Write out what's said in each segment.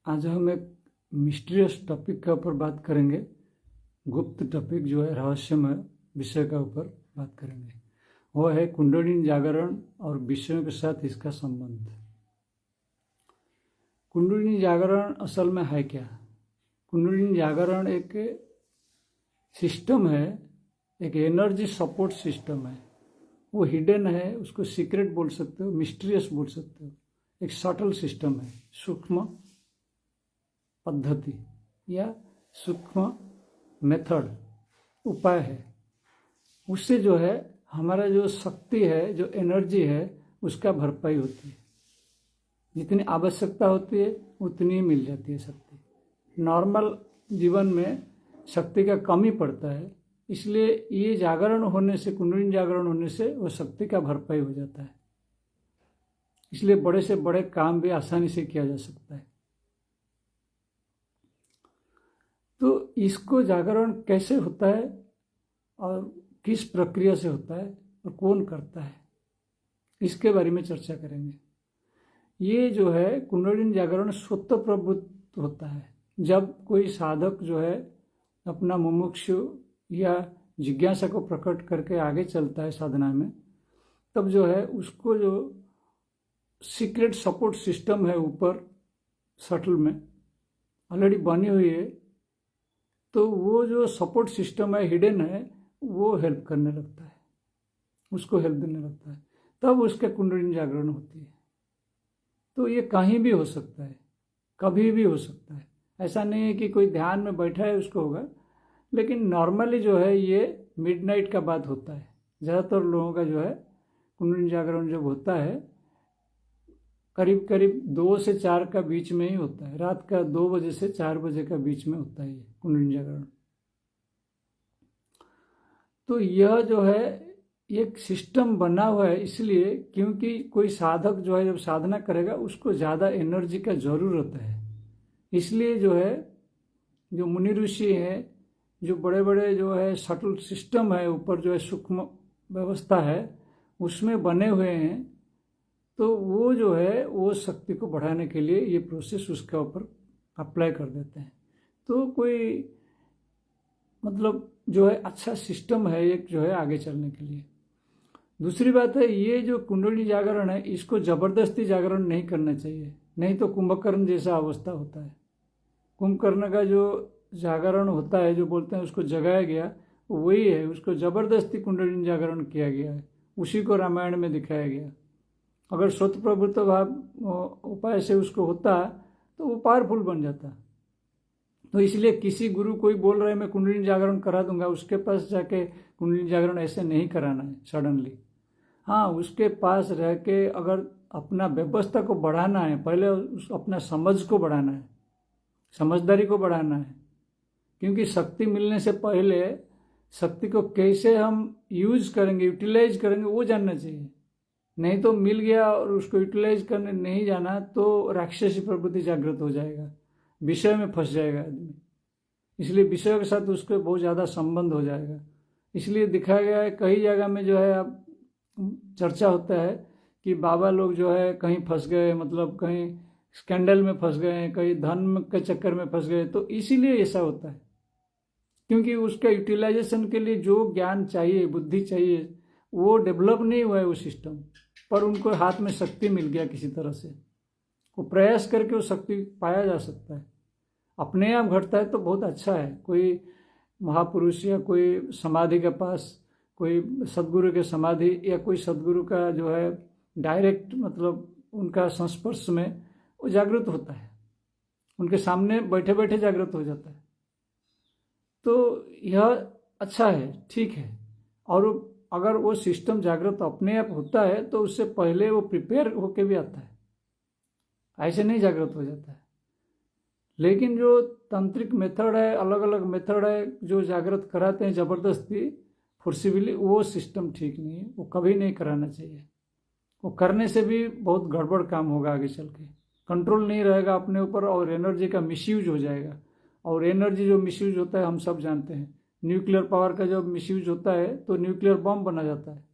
आज हम एक मिस्टीरियस टॉपिक के ऊपर बात करेंगे। गुप्त टॉपिक जो है, रहस्यमय विषय के ऊपर बात करेंगे। वो है कुंडलिनी जागरण और विषयों के साथ इसका संबंध। कुंडलिनी जागरण असल में है क्या? कुंडलिनी जागरण एक सिस्टम है, एक एनर्जी सपोर्ट सिस्टम है। वो हिडन है, उसको सीक्रेट बोल सकते हो, मिस्टीरियस बोल सकते हो। एक सटल सिस्टम है, सूक्ष्म पद्धति या सूक्ष्म मेथड, उपाय है। उससे जो है हमारा जो शक्ति है, जो एनर्जी है, उसका भरपाई होती है। जितनी आवश्यकता होती है उतनी ही मिल जाती है शक्ति। नॉर्मल जीवन में शक्ति का कमी पड़ता है, इसलिए ये जागरण होने से, कुंडलिनी जागरण होने से वो शक्ति का भरपाई हो जाता है। इसलिए बड़े से बड़े काम भी आसानी से किया जा सकता है। तो इसको जागरण कैसे होता है और किस प्रक्रिया से होता है और कौन करता है, इसके बारे में चर्चा करेंगे। ये जो है कुंडलिनी जागरण स्वतः प्रवृत्त होता है। जब कोई साधक जो है अपना मुमुक्षु या जिज्ञासा को प्रकट करके आगे चलता है साधना में, तब जो है उसको जो सीक्रेट सपोर्ट सिस्टम है ऊपर सटल में ऑलरेडी बनी हुई है, तो वो जो सपोर्ट सिस्टम है, हिडन है, वो हेल्प करने लगता है, उसको हेल्प देने लगता है। तब उसके कुंडलिनी जागरण होती है। तो ये कहीं भी हो सकता है, कभी भी हो सकता है। ऐसा नहीं है कि कोई ध्यान में बैठा है उसको होगा, लेकिन नॉर्मली जो है ये मिडनाइट का बाद होता है। ज़्यादातर लोगों का जो है कुंडलिनी जागरण जब होता है करीब करीब 2 से 4 का बीच में ही होता है। रात का 2 बजे से 4 बजे का बीच में होता है ये कुंडलिनी जागरण। तो यह जो है एक सिस्टम बना हुआ है, इसलिए क्योंकि कोई साधक जो है जब साधना करेगा उसको ज़्यादा एनर्जी का ज़रूरत है। इसलिए जो है जो मुनि ऋषि हैं, जो बड़े बड़े जो है सटल सिस्टम है, ऊपर जो है सूक्ष्म व्यवस्था है, उसमें बने हुए हैं। तो वो जो है वो शक्ति को बढ़ाने के लिए ये प्रोसेस उसके ऊपर अप्लाई कर देते हैं। तो कोई मतलब जो है अच्छा सिस्टम है एक, जो है आगे चलने के लिए। दूसरी बात है, ये जो कुंडलिनी जागरण है इसको जबरदस्ती जागरण नहीं करना चाहिए, नहीं तो कुंभकर्ण जैसा अवस्था होता है। कुंभकर्ण का जो जागरण होता है, जो बोलते हैं उसको जगाया गया, वही है। उसको जबरदस्ती कुंडलिनी जागरण किया गया है, उसी को रामायण में दिखाया गया। अगर स्वतः प्रवृत्त भाव उपाय से उसको होता तो वो पावरफुल बन जाता। तो इसलिए किसी गुरु कोई बोल रहा है मैं कुंडलिनी जागरण करा दूंगा, उसके पास जाके कुंडलिनी जागरण ऐसे नहीं कराना है सडनली। हाँ, उसके पास रह के अगर अपना व्यवस्था को बढ़ाना है, पहले अपना समझ को बढ़ाना है, समझदारी को बढ़ाना है। क्योंकि शक्ति मिलने से पहले शक्ति को कैसे हम यूज करेंगे, यूटिलाइज करेंगे, वो जानना चाहिए। नहीं तो मिल गया और उसको यूटिलाइज करने नहीं जाना तो राक्षसी प्रवृत्ति जागृत हो जाएगा, विषय में फंस जाएगा आदमी। इसलिए विषय के साथ उसको बहुत ज़्यादा संबंध हो जाएगा। इसलिए दिखाया गया है कई जगह में जो है अब चर्चा होता है कि बाबा लोग जो है कहीं फंस गए, मतलब कहीं स्कैंडल में फंस गए, कहीं धन के चक्कर में फंस गए। तो इसीलिए ऐसा होता है, क्योंकि उसका यूटिलाइजेशन के लिए जो ज्ञान चाहिए, बुद्धि चाहिए, वो डेवलप नहीं हुआ है वो सिस्टम। पर उनको हाथ में शक्ति मिल गया किसी तरह से, वो प्रयास करके वो शक्ति पाया जा सकता है। अपने आप घटता है तो बहुत अच्छा है। कोई महापुरुष या कोई समाधि के पास, कोई सदगुरु के समाधि या कोई सदगुरु का जो है डायरेक्ट मतलब उनका संस्पर्श में वो जागृत होता है, उनके सामने बैठे बैठे जागृत हो जाता है। तो यह अच्छा है, ठीक है। और अगर वो सिस्टम जागृत अपने आप होता है तो उससे पहले वो प्रिपेयर होके भी आता है, ऐसे नहीं जागृत हो जाता है। लेकिन जो तांत्रिक मेथड है, अलग अलग मेथड है जो जागृत कराते हैं जबरदस्ती, फोर्सिबली, वो सिस्टम ठीक नहीं है, वो कभी नहीं कराना चाहिए। वो करने से भी बहुत गड़बड़ काम होगा आगे चल के, कंट्रोल नहीं रहेगा अपने ऊपर और एनर्जी का मिसयूज हो जाएगा। और एनर्जी जो मिसयूज होता है हम सब जानते हैं, न्यूक्लियर पावर का जब मिसयूज होता है तो न्यूक्लियर बम बना जाता है,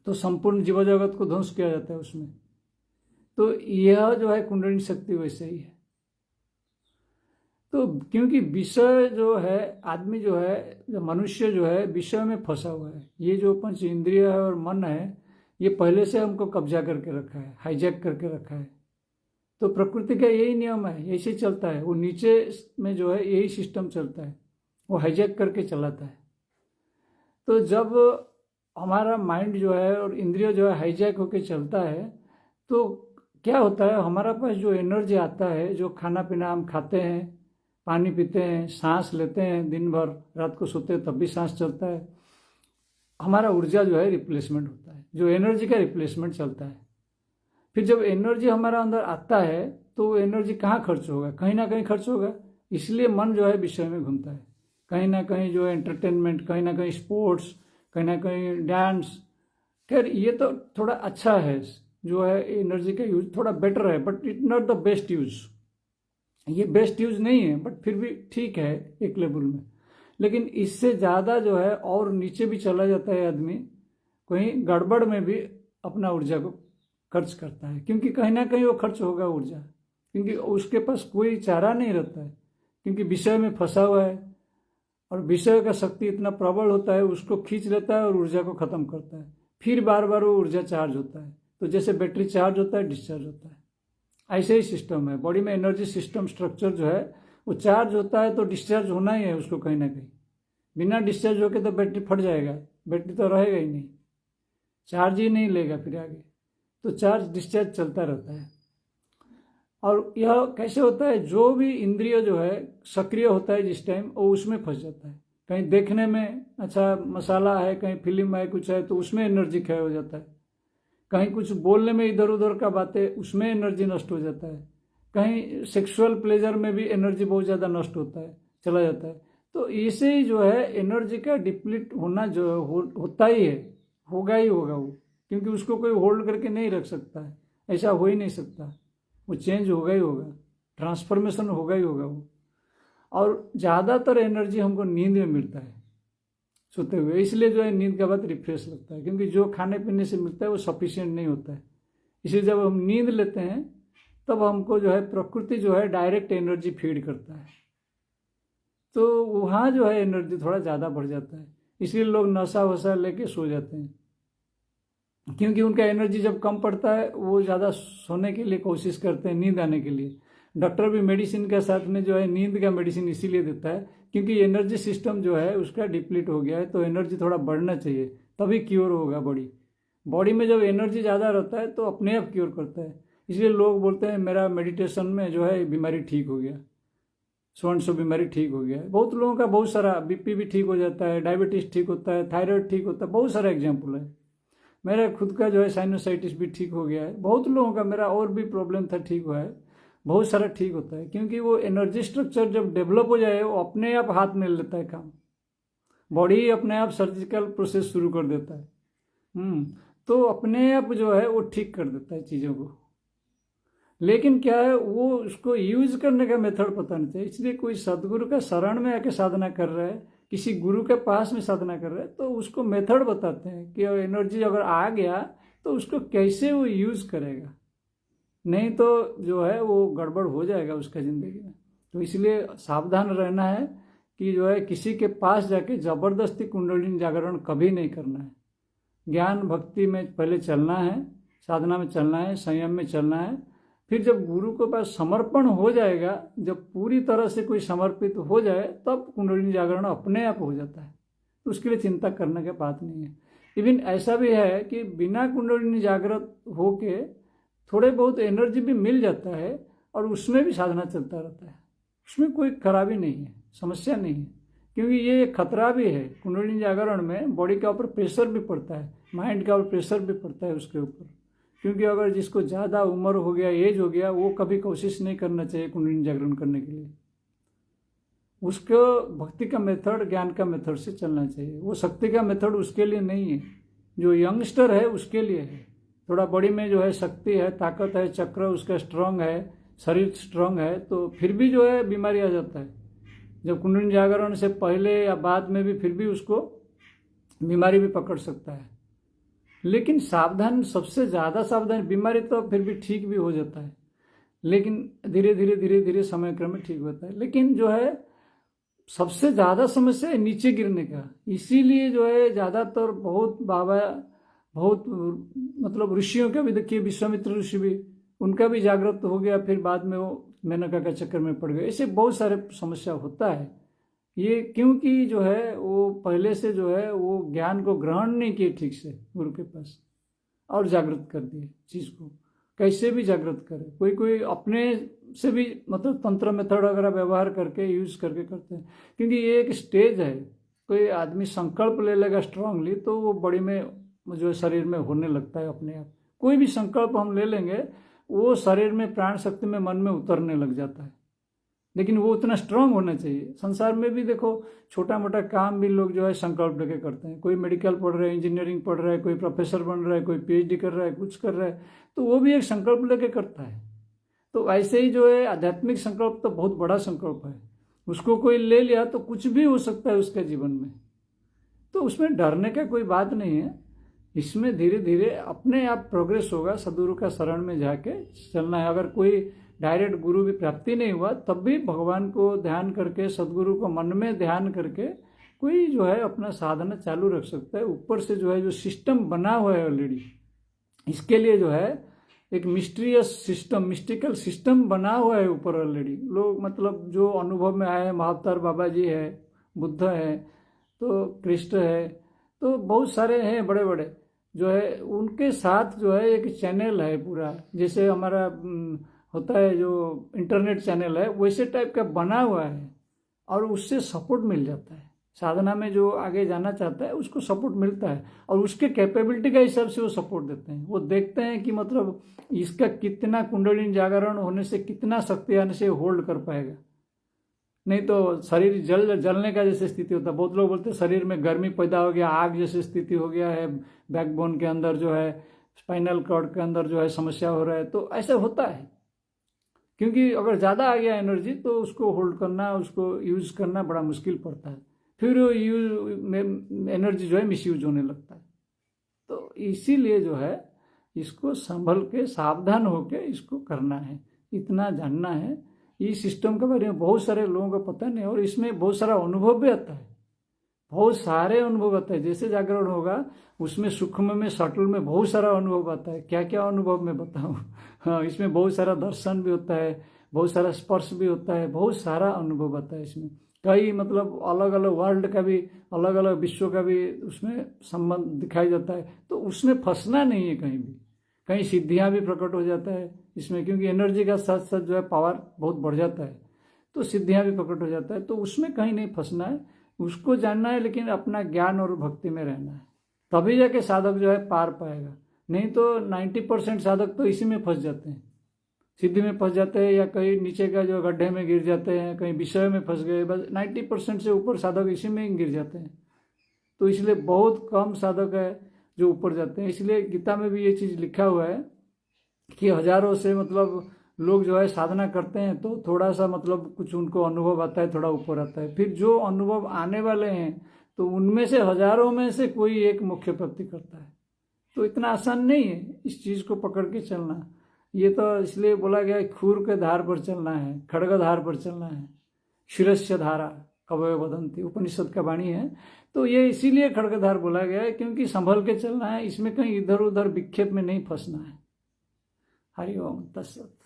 तो संपूर्ण जीव जगत को ध्वंस किया जाता है उसमें। तो यह जो है कुंडलिनी शक्ति वैसे ही है। तो क्योंकि विषय जो है, आदमी जो है, जो मनुष्य जो है विषय में फंसा हुआ है। ये जो पंच इंद्रिय है और मन है, ये पहले से हमको कब्जा करके रखा है, हाईजैक करके रखा है। तो प्रकृति का यही नियम है, ऐसे चलता है। वो नीचे में जो है यही सिस्टम चलता है, वो हाईजैक करके चलाता है। तो जब हमारा माइंड जो है और इंद्रिय जो है हाईजैक होके चलता है, तो क्या होता है, हमारा पास जो एनर्जी आता है, जो खाना पीना हम खाते हैं, पानी पीते हैं, सांस लेते हैं, दिन भर रात को सोते हैं तब भी सांस चलता है, हमारा ऊर्जा जो है रिप्लेसमेंट होता है, जो एनर्जी का रिप्लेसमेंट चलता है। फिर जब एनर्जी हमारा अंदर आता है तो वो एनर्जी कहाँ खर्च होगा, कहीं ना कहीं खर्च होगा। इसलिए मन जो है विषय में घूमता है, कहीं ना कहीं जो है एंटरटेनमेंट, कहीं ना कहीं स्पोर्ट्स, कहीं ना कहीं डांस। खैर ये तो थोड़ा अच्छा है, जो है एनर्जी का यूज थोड़ा बेटर है, but it not the best use. ये बेस्ट यूज नहीं है, बट फिर भी ठीक है एक लेवल में। लेकिन इससे ज़्यादा जो है और नीचे भी चला जाता है आदमी, कहीं गड़बड़ में भी अपना ऊर्जा को खर्च करता है, क्योंकि कहीं ना कहीं वो खर्च होगा ऊर्जा, क्योंकि उसके पास कोई चारा नहीं रहता है, क्योंकि विषय में फंसा हुआ है। और विषय का शक्ति इतना प्रबल होता है, उसको खींच लेता है और ऊर्जा को खत्म करता है। फिर बार बार वो ऊर्जा चार्ज होता है। तो जैसे बैटरी चार्ज होता है, डिस्चार्ज होता है, ऐसे ही सिस्टम है बॉडी में। एनर्जी सिस्टम स्ट्रक्चर जो है वो चार्ज होता है तो डिस्चार्ज होना ही है उसको कहीं ना कहीं। बिना डिस्चार्ज होके तो बैटरी फट जाएगा, बैटरी तो रहेगा ही नहीं, चार्ज ही नहीं लेगा फिर आगे। तो चार्ज डिस्चार्ज चलता रहता है। और यह कैसे होता है, जो भी इंद्रिय जो है सक्रिय होता है जिस टाइम, वो उसमें फंस जाता है। कहीं देखने में अच्छा मसाला है, कहीं फिल्म है, कुछ है, तो उसमें एनर्जी क्षय हो जाता है। कहीं कुछ बोलने में इधर उधर का बातें, उसमें एनर्जी नष्ट हो जाता है। कहीं सेक्सुअल प्लेजर में भी एनर्जी बहुत ज़्यादा नष्ट होता है, चला जाता है। तो इसे ही जो है एनर्जी का डिप्लीट होना जो होता ही है, होगा ही होगा वो, क्योंकि उसको कोई होल्ड करके नहीं रख सकता है, ऐसा हो ही नहीं सकता। वो चेंज होगा ही होगा, ट्रांसफॉर्मेशन होगा ही होगा वो। और ज़्यादातर एनर्जी हमको नींद में मिलता है, सोते हुए। इसलिए जो है नींद का बाद रिफ्रेश लगता है, क्योंकि जो खाने पीने से मिलता है वो सफिशिएंट नहीं होता है। इसलिए जब हम नींद लेते हैं तब हमको जो है प्रकृति जो है डायरेक्ट एनर्जी फीड करता है, तो वहाँ जो है एनर्जी थोड़ा ज़्यादा बढ़ जाता है। इसलिए लोग नशा वशा लेके सो जाते हैं, क्योंकि उनका एनर्जी जब कम पड़ता है वो ज़्यादा सोने के लिए कोशिश करते हैं, नींद आने के लिए। डॉक्टर भी मेडिसिन के साथ में जो है नींद का मेडिसिन इसीलिए देता है, क्योंकि एनर्जी सिस्टम जो है उसका डिप्लीट हो गया है, तो एनर्जी थोड़ा बढ़ना चाहिए, तभी क्योर होगा बॉडी में। जब एनर्जी ज़्यादा रहता है तो अपने आप क्योर करता है। इसलिए लोग बोलते हैं मेरा मेडिटेशन में जो है बीमारी ठीक हो गया, सो बीमारी ठीक हो गया है। बहुत लोगों का बहुत सारा, बीपी भी ठीक हो जाता है, डायबिटीज ठीक होता है, थायराइड ठीक होता है, बहुत सारा एग्जाम्पल है। मेरा खुद का जो है साइनोसाइटिस भी ठीक हो गया है, बहुत लोगों का, मेरा और भी प्रॉब्लम था ठीक हुआ है, बहुत सारा ठीक होता है। क्योंकि वो एनर्जी स्ट्रक्चर जब डेवलप हो जाए वो अपने आप हाथ में लेता है काम, बॉडी अपने आप सर्जिकल प्रोसेस शुरू कर देता है। तो अपने आप जो है वो ठीक कर देता है चीज़ों को। लेकिन क्या है, वो उसको यूज करने का मेथड पता नहीं था। इसलिए कोई सदगुरु का शरण में आके साधना कर रहा है, किसी गुरु के पास में साधना कर रहा है, तो उसको मेथड बताते हैं कि एनर्जी अगर आ गया तो उसको कैसे वो यूज करेगा, नहीं तो जो है वो गड़बड़ हो जाएगा उसका ज़िंदगी में। तो इसलिए सावधान रहना है कि जो है किसी के पास जाके ज़बरदस्ती कुंडलिनी जागरण कभी नहीं करना है। ज्ञान भक्ति में पहले चलना है, साधना में चलना है, संयम में चलना है। फिर जब गुरु के पास समर्पण हो जाएगा, जब पूरी तरह से कोई समर्पित हो जाए, तब कुंडलिनी जागरण अपने आप हो जाता है। तो उसके लिए चिंता करने की बात नहीं है। इवन ऐसा भी है कि बिना कुंडलिनी जागृत होके थोड़े बहुत एनर्जी भी मिल जाता है और उसमें भी साधना चलता रहता है, उसमें कोई खराबी नहीं है, समस्या नहीं है। क्योंकि ये खतरा भी है, कुंडलिनी जागरण में बॉडी के ऊपर प्रेशर भी पड़ता है, माइंड का ऊपर प्रेशर भी पड़ता है उसके ऊपर। क्योंकि अगर जिसको ज़्यादा उम्र हो गया, एज हो गया, वो कभी कोशिश नहीं करना चाहिए कुंडलिनी जागरण करने के लिए। उसको भक्ति का मेथड, ज्ञान का मेथड से चलना चाहिए। वो शक्ति का मेथड उसके लिए नहीं है, जो यंगस्टर है उसके लिए है। थोड़ा बॉडी में जो है शक्ति है, ताकत है, चक्र उसका स्ट्रांग है, शरीर स्ट्रांग है, तो फिर भी जो है बीमारी आ जाता है। जब कुंडलिनी जागरण से पहले या बाद में भी फिर भी उसको बीमारी भी पकड़ सकता है। लेकिन सावधान, सबसे ज़्यादा सावधान, बीमारी तो फिर भी ठीक भी हो जाता है, लेकिन धीरे धीरे समय क्रम में ठीक होता है। लेकिन जो है सबसे ज़्यादा समस्या है नीचे गिरने का। इसीलिए जो है ज़्यादातर बहुत बाबा, बहुत मतलब ऋषियों का भी देखिए, विश्वामित्र ऋषि भी, उनका भी जागृत हो गया, फिर बाद में वो मेनका का चक्कर में पड़ गए। ऐसे बहुत सारे समस्या होता है ये, क्योंकि जो है वो पहले से जो है वो ज्ञान को ग्रहण नहीं किए ठीक से गुरु के पास, और जागृत कर दिए चीज़ को। कैसे भी जागृत करे, कोई कोई अपने से भी मतलब तंत्र मेथड वगैरह व्यवहार करके यूज करके करते हैं, क्योंकि ये एक स्टेज है। कोई आदमी संकल्प ले लेगा स्ट्रांगली तो वो बॉडी में जो शरीर में होने लगता है अपने आप। कोई भी संकल्प हम ले लेंगे वो शरीर में, प्राण शक्ति में, मन में उतरने लग जाता है। लेकिन वो उतना स्ट्रांग होना चाहिए। संसार में भी देखो छोटा मोटा काम भी लोग जो है संकल्प लेके करते हैं। कोई मेडिकल पढ़ रहे हैं, इंजीनियरिंग पढ़ रहा है, कोई प्रोफेसर बन रहा है, कोई पीएचडी कर रहा है, कुछ कर रहा है, तो वो भी एक संकल्प लेके करता है। तो ऐसे ही जो है आध्यात्मिक संकल्प तो बहुत बड़ा संकल्प है, उसको कोई ले लिया तो कुछ भी हो सकता है उसके जीवन में। तो उसमें डरने का कोई बात नहीं है। इसमें धीरे धीरे अपने आप प्रोग्रेस होगा। सदगुरु का शरण में जाके चलना है। अगर कोई डायरेक्ट गुरु भी प्राप्ति नहीं हुआ तब भी भगवान को ध्यान करके, सदगुरु को मन में ध्यान करके कोई जो है अपना साधना चालू रख सकता है। ऊपर से जो है जो सिस्टम बना हुआ है ऑलरेडी, इसके लिए जो है एक मिस्टीरियस सिस्टम, मिस्टिकल सिस्टम बना हुआ है ऊपर ऑलरेडी। लोग मतलब जो अनुभव में आए, महाअवतार बाबा जी है, बुद्ध है, तो कृष्ण है, तो बहुत सारे हैं बड़े बड़े जो है, उनके साथ जो है एक चैनल है पूरा, जैसे हमारा होता है जो इंटरनेट चैनल है, वैसे टाइप का बना हुआ है, और उससे सपोर्ट मिल जाता है। साधना में जो आगे जाना चाहता है उसको सपोर्ट मिलता है, और उसके कैपेबिलिटी का हिसाब से वो सपोर्ट देते हैं। वो देखते हैं कि मतलब इसका कितना कुंडलिनी जागरण होने से, कितना शक्ति आने से होल्ड कर पाएगा। नहीं तो शरीर जलने का जैसे स्थिति होता है। बहुत लोग बोलते हैं शरीर में गर्मी पैदा हो गया, आग जैसे स्थिति हो गया है, बैकबोन के अंदर जो है, स्पाइनल कॉर्ड के अंदर जो है समस्या हो रहा है। तो ऐसा होता है क्योंकि अगर ज़्यादा आ गया एनर्जी तो उसको होल्ड करना, उसको यूज करना बड़ा मुश्किल पड़ता है। फिर एनर्जी जो है मिसयूज होने लगता है। तो इसीलिए जो है इसको संभल के, सावधान होके इसको करना है, इतना जानना है। इस सिस्टम के बारे में बहुत सारे लोगों को पता नहीं, और इसमें बहुत सारा अनुभव भी आता है, बहुत सारे अनुभव आता है। जैसे जागरण होगा उसमें सूक्ष्म में, सटल में बहुत सारा अनुभव आता है। क्या क्या अनुभव मैं बताऊं। हाँ, इसमें बहुत सारा दर्शन भी होता है, बहुत सारा स्पर्श भी होता है, बहुत सारा अनुभव आता है इसमें। कई मतलब अलग अलग वर्ल्ड का भी, अलग अलग विश्व का भी उसमें संबंध दिखाई जाता है। तो उसमें फंसना नहीं है कहीं भी। कहीं सिद्धियां भी प्रकट हो जाता है इसमें, क्योंकि एनर्जी का साथ साथ जो है पावर बहुत बढ़ जाता है, तो सिद्धियां भी प्रकट हो जाता है। तो उसमें कहीं नहीं फंसना है, उसको जानना है, लेकिन अपना ज्ञान और भक्ति में रहना है, तभी जाके साधक जो है पार पाएगा। नहीं तो 90% साधक तो इसी में फंस जाते हैं, सिद्धि में फंस जाते हैं, या कहीं नीचे का जो गड्ढे में गिर जाते हैं, कहीं विषय में फंस गए। बस 90% से ऊपर साधक इसी में ही गिर जाते हैं। तो इसलिए बहुत कम साधक है जो ऊपर जाते हैं। इसलिए गीता में भी ये चीज़ लिखा हुआ है कि हजारों से मतलब लोग जो है साधना करते हैं, तो थोड़ा सा मतलब कुछ उनको अनुभव आता है, थोड़ा ऊपर आता है। फिर जो अनुभव आने वाले हैं तो उनमें से हजारों में से कोई एक मुख्य प्राप्ति करता है। तो इतना आसान नहीं है इस चीज को पकड़ के चलना। ये तो इसलिए बोला गया है खूर के धार पर चलना है, खड़ग धार पर चलना है। शिरस्य धारा कवय वदंती, उपनिषद का वाणी है। तो ये इसीलिए खड़गधार बोला गया है क्योंकि संभल के चलना है, इसमें कहीं इधर उधर विक्षेप में नहीं फंसना है। हरि ओम तत्सत।